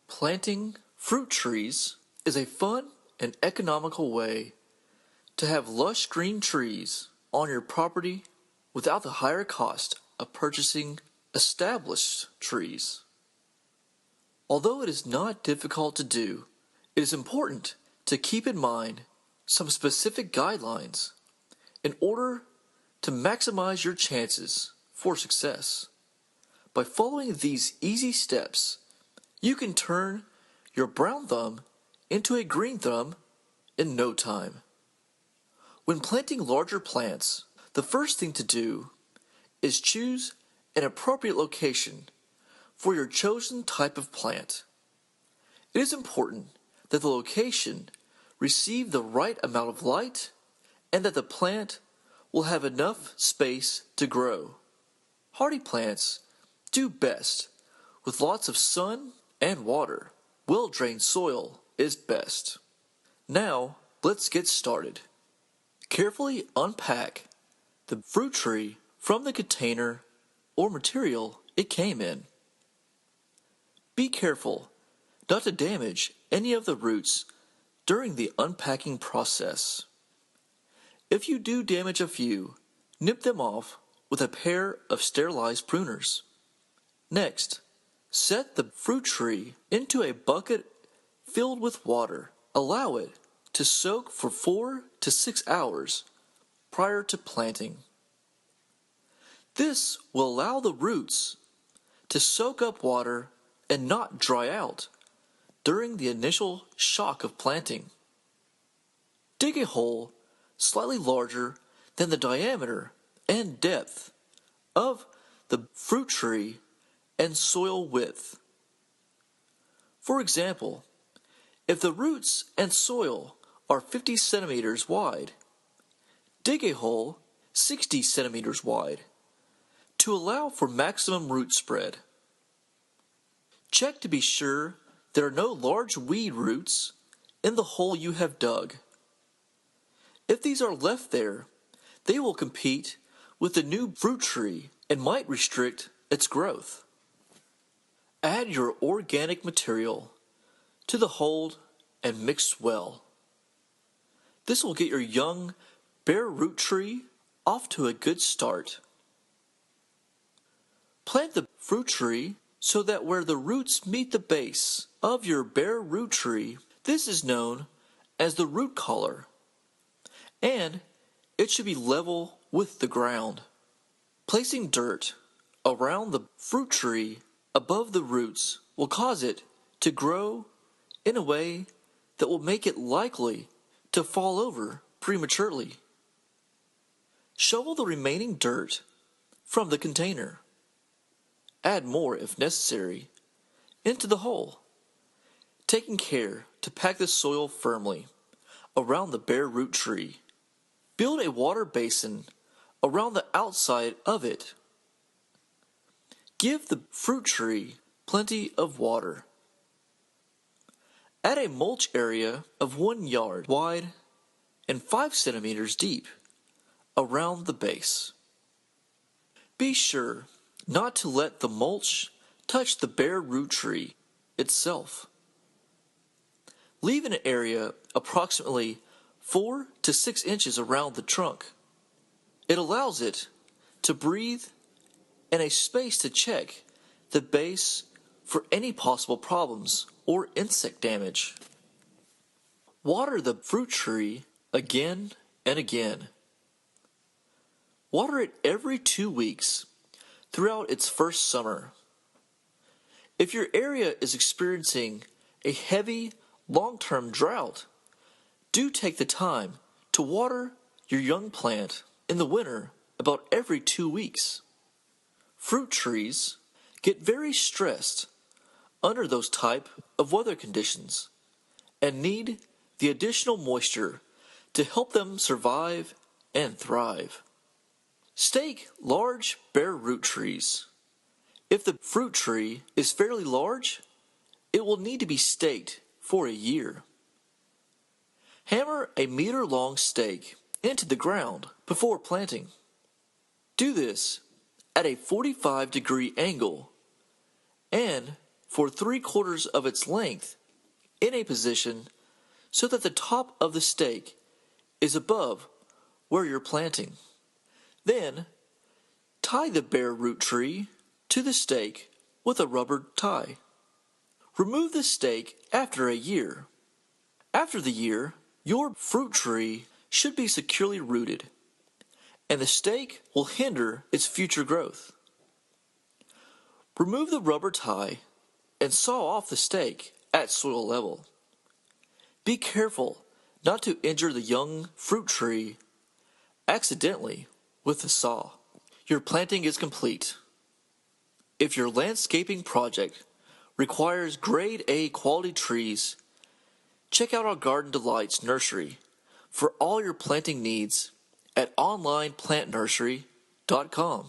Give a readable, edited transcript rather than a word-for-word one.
Planting fruit trees is a fun and economical way to have lush green trees on your property without the higher cost of purchasing established trees. Although it is not difficult to do, it is important to keep in mind some specific guidelines in order to maximize your chances for success. By following these easy steps, you can turn your brown thumb into a green thumb in no time. When planting larger plants, the first thing to do is choose an appropriate location for your chosen type of plant. It is important that the location receive the right amount of light and that the plant will have enough space to grow. Hardy plants do best with lots of sun and water. Well-drained soil is best. Now, let's get started. Carefully unpack the fruit tree from the container or material it came in. Be careful not to damage any of the roots during the unpacking process. If you do damage a few, nip them off with a pair of sterilized pruners. Next, set the fruit tree into a bucket filled with water. Allow it to soak for 4 to 6 hours prior to planting. This will allow the roots to soak up water and not dry out during the initial shock of planting. Dig a hole slightly larger than the diameter and depth of the fruit tree and soil width. For example, if the roots and soil are 50 centimeters wide, dig a hole 60 centimeters wide to allow for maximum root spread. Check to be sure there are no large weed roots in the hole you have dug. If these are left there, they will compete with the new fruit tree and might restrict its growth. Add your organic material to the hole and mix well. This will get your young bare root tree off to a good start. Plant the fruit tree so that where the roots meet the base of your bare root tree, this is known as the root collar, and it should be level with the ground. Placing dirt around the fruit tree above the roots will cause it to grow in a way that will make it likely to fall over prematurely. Shovel the remaining dirt from the container. Add more if necessary into the hole, taking care to pack the soil firmly around the bare root tree. Build a water basin around the outside of it. Give the fruit tree plenty of water. Add a mulch area of 1 yard wide and 5 centimeters deep around the base. Be sure not to let the mulch touch the bare root tree itself. Leave an area approximately 4 to 6 inches around the trunk. It allows it to breathe and a space to check the base for any possible problems or insect damage. Water the fruit tree again and again. Water it every 2 weeks throughout its first summer. If your area is experiencing a heavy, long-term drought, do take the time to water your young plant in the winter about every 2 weeks. Fruit trees get very stressed under those type of weather conditions and need the additional moisture to help them survive and thrive. Stake large bare root trees. If the fruit tree is fairly large, it will need to be staked for a year. Hammer a meter-long stake into the ground before planting. Do this at a 45-degree angle and for 3/4 of its length in a position so that the top of the stake is above where you're planting. Then, tie the bare root tree to the stake with a rubber tie. Remove the stake after a year. After the year, your fruit tree should be securely rooted, and the stake will hinder its future growth. Remove the rubber tie and saw off the stake at soil level. Be careful not to injure the young fruit tree accidentally with the saw. Your planting is complete. If your landscaping project requires grade A quality trees, check out our Garden Delights nursery for all your planting needs at onlineplantnursery.com.